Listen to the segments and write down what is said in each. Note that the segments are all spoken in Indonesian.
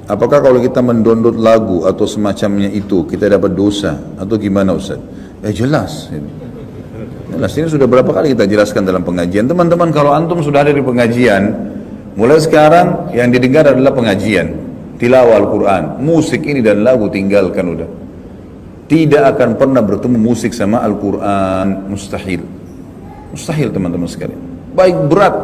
apakah kalau kita mendownload lagu atau semacamnya itu kita dapat dosa atau gimana Ustaz? Ya jelas. Jelas, ini sudah berapa kali kita jelaskan dalam pengajian. Teman-teman, kalau antum sudah ada di pengajian, mulai sekarang yang didengar adalah pengajian, tilawah Al-Quran. Musik ini dan lagu tinggalkan udah. Tidak akan pernah bertemu musik sama Al-Quran, mustahil. Mustahil teman-teman sekalian. Baik berat,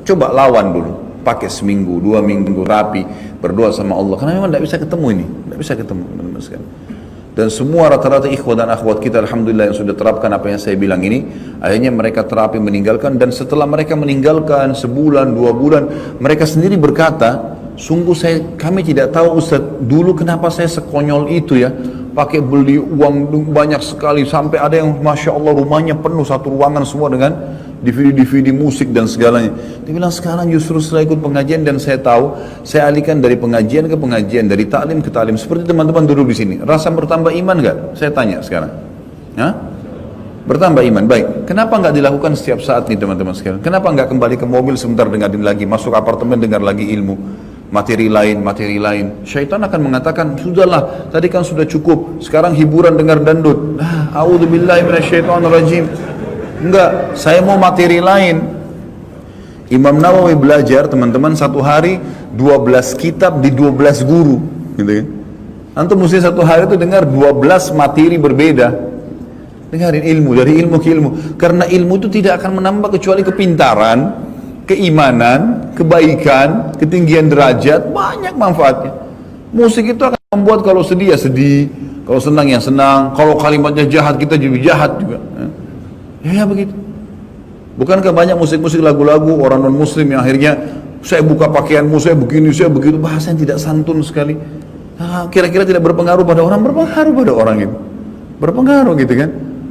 coba lawan dulu. Pakai seminggu, 2 minggu rapi, berdoa sama Allah. Karena memang tidak bisa ketemu ini, tidak bisa ketemu teman-teman sekalian. Dan semua rata-rata ikhwah dan akhwat kita alhamdulillah yang sudah terapkan apa yang saya bilang ini, akhirnya mereka terapi meninggalkan, dan setelah mereka meninggalkan sebulan, 2 bulan, mereka sendiri berkata, sungguh kami tidak tahu Ustaz, dulu kenapa saya sekonyol itu ya, pakai beli uang banyak sekali, sampai ada yang Masya Allah rumahnya penuh, satu ruangan semua dengan DVD musik dan segalanya. Dia bilang sekarang justru setelah ikut pengajian dan saya tahu, saya alihkan dari pengajian ke pengajian, dari taklim ke taklim. Seperti teman-teman duduk di sini, rasa bertambah iman nggak? Saya tanya sekarang. Hah? Bertambah iman, baik. Kenapa nggak dilakukan setiap saat nih teman-teman sekalian? Kenapa nggak kembali ke mobil sebentar dengerin lagi, masuk apartemen dengar lagi ilmu, materi lain. Syaitan akan mengatakan, sudahlah, tadi kan sudah cukup, sekarang hiburan dengar dandut. A'udzubillahi minasyaitonirrajim. Enggak, saya mau materi lain. Imam Nawawi belajar teman-teman satu hari 12 kitab di 12 guru, gitu kan? Antum mesti satu hari itu dengar 12 materi berbeda. Dengarin ilmu, dari ilmu ke ilmu. Karena ilmu itu tidak akan menambah kecuali kepintaran, keimanan, kebaikan, ketinggian derajat, banyak manfaatnya. Musik itu akan membuat kalau sedih ya sedih, kalau senang ya senang, kalau kalimatnya jahat kita juga jahat juga. Ya begitu. Bukankah banyak musik-musik lagu-lagu orang non-muslim yang akhirnya saya buka pakaianmu, saya begini, saya begitu, bahasa yang tidak santun sekali. Kira-kira tidak berpengaruh pada orang? Berpengaruh pada orang itu. Berpengaruh gitu kan.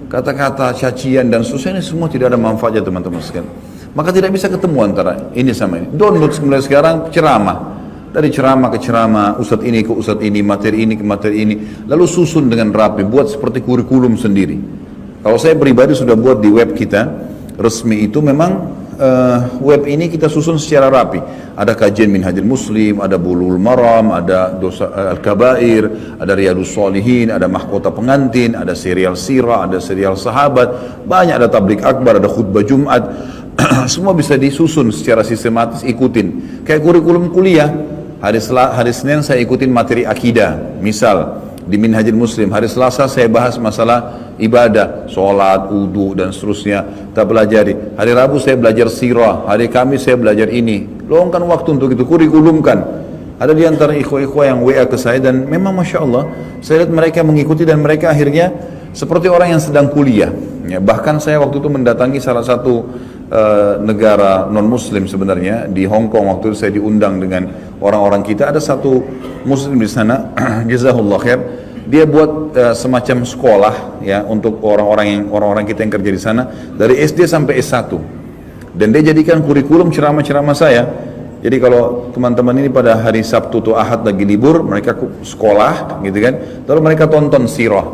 Kata-kata, cacian dan seterusnya ini semua tidak ada manfaatnya teman-teman sekalian. Maka tidak bisa ketemu antara ini sama ini. Download mulai sekarang ceramah. Dari ceramah ke ceramah, ustadz ini ke ustadz ini, materi ini ke materi ini. Lalu susun dengan rapi, buat seperti kurikulum sendiri. Kalau saya pribadi sudah buat di web kita resmi itu memang web ini kita susun secara rapi. Ada kajian Minhajul Muslim, ada Bulughul Maram, ada dosa Al-Kabair, ada Riyadhus Shalihin, ada Mahkota Pengantin, ada serial sirah, ada serial sahabat, banyak, ada tablik akbar, ada khutbah Jumat. Semua bisa disusun secara sistematis, ikutin. Kayak kurikulum kuliah. Hari Senin saya ikutin materi akidah, misal di Minhajul Muslim. Hari Selasa saya bahas masalah ibadah, sholat, wudu dan seterusnya. Kita pelajari. Hari Rabu saya belajar sirah. Hari Kamis saya belajar ini. Luangkan waktu untuk itu, kurikulumkan. Ada di antara ikhwah-ikhwah yang WA ke saya dan memang Masya Allah, saya lihat mereka mengikuti dan mereka akhirnya seperti orang yang sedang kuliah. Ya, bahkan saya waktu itu mendatangi salah satu negara non-muslim sebenarnya di Hong Kong. Waktu itu saya diundang dengan orang-orang kita. Ada satu muslim di sana, jazahullah khair. Dia buat semacam sekolah ya untuk orang-orang kita yang kerja di sana dari SD sampai S1. Dan dia jadikan kurikulum ceramah-ceramah saya. Jadi kalau teman-teman ini pada hari Sabtu atau Ahad lagi libur, mereka sekolah gitu kan. Lalu mereka tonton sirah.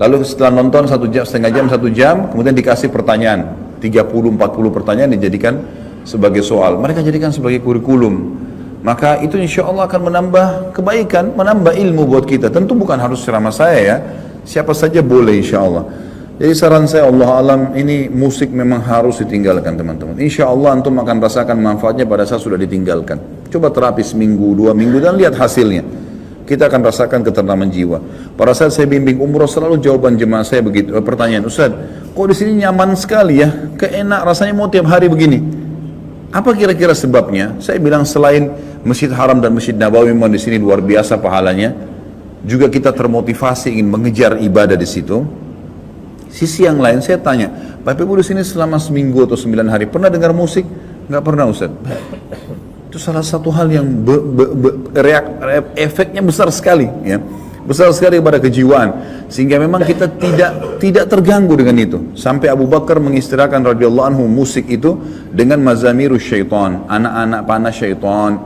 Lalu setelah nonton 1 jam, setengah jam, 1 jam, kemudian dikasih pertanyaan. 30-40 pertanyaan dijadikan sebagai soal. Mereka jadikan sebagai kurikulum. Maka itu insya Allah akan menambah kebaikan, menambah ilmu buat kita. Tentu bukan harus ceramah saya ya. Siapa saja boleh insya Allah. Jadi saran saya Allah alam, ini musik memang harus ditinggalkan teman-teman. Insya Allah antum akan rasakan manfaatnya pada saat sudah ditinggalkan. Coba terapi seminggu, 2 minggu dan lihat hasilnya. Kita akan rasakan ketenangan jiwa. Pada saat saya bimbing umroh selalu jawaban jemaah saya begitu. Pertanyaan, Ustaz, kok di sini nyaman sekali ya? Keenak rasanya mau tiap hari begini. Apa kira-kira sebabnya? Saya bilang selain Masjid Haram dan Masjid Nabawi memang di sini luar biasa pahalanya, juga kita termotivasi ingin mengejar ibadah di situ. Sisi yang lain saya tanya, Bapak Ibu di sini selama seminggu atau 9 hari pernah dengar musik? Enggak pernah Ustaz. Itu salah satu hal yang efeknya besar sekali ya. Besar sekali kepada kejiwaan, sehingga memang kita tidak terganggu dengan itu. Sampai Abu Bakar mengistilahkan radhiyallahu anhu musik itu dengan mazamirus syaitan, anak-anak panah syaitan.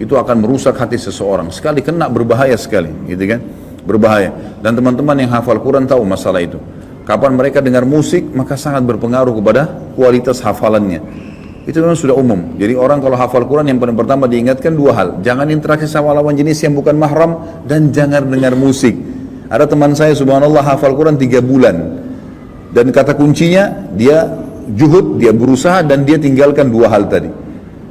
Itu akan merusak hati seseorang. Sekali kena berbahaya sekali, gitu kan? Berbahaya. Dan teman-teman yang hafal Quran tahu masalah itu. Kapan mereka dengar musik, maka sangat berpengaruh kepada kualitas hafalannya. Itu memang sudah umum. Jadi orang kalau hafal Quran yang paling pertama diingatkan dua hal. Jangan interaksi sama lawan jenis yang bukan mahram dan jangan dengar musik. Ada teman saya subhanallah hafal Quran 3 bulan. Dan kata kuncinya dia juhud, dia berusaha dan dia tinggalkan dua hal tadi.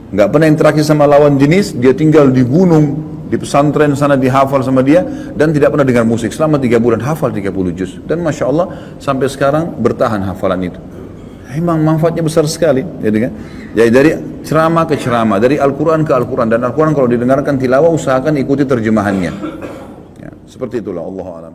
Nggak pernah interaksi sama lawan jenis, dia tinggal di gunung, di pesantren sana dihafal sama dia dan tidak pernah dengar musik selama 3 bulan hafal 30 juz. Dan Masya Allah sampai sekarang bertahan hafalan itu. Memang manfaatnya besar sekali, gitu kan? Jadi dari ceramah ke ceramah, dari Al-Quran ke Al-Quran, dan Al-Quran kalau didengarkan tilawah usahakan ikuti terjemahannya. Ya, seperti itulah, Allahu a'lam.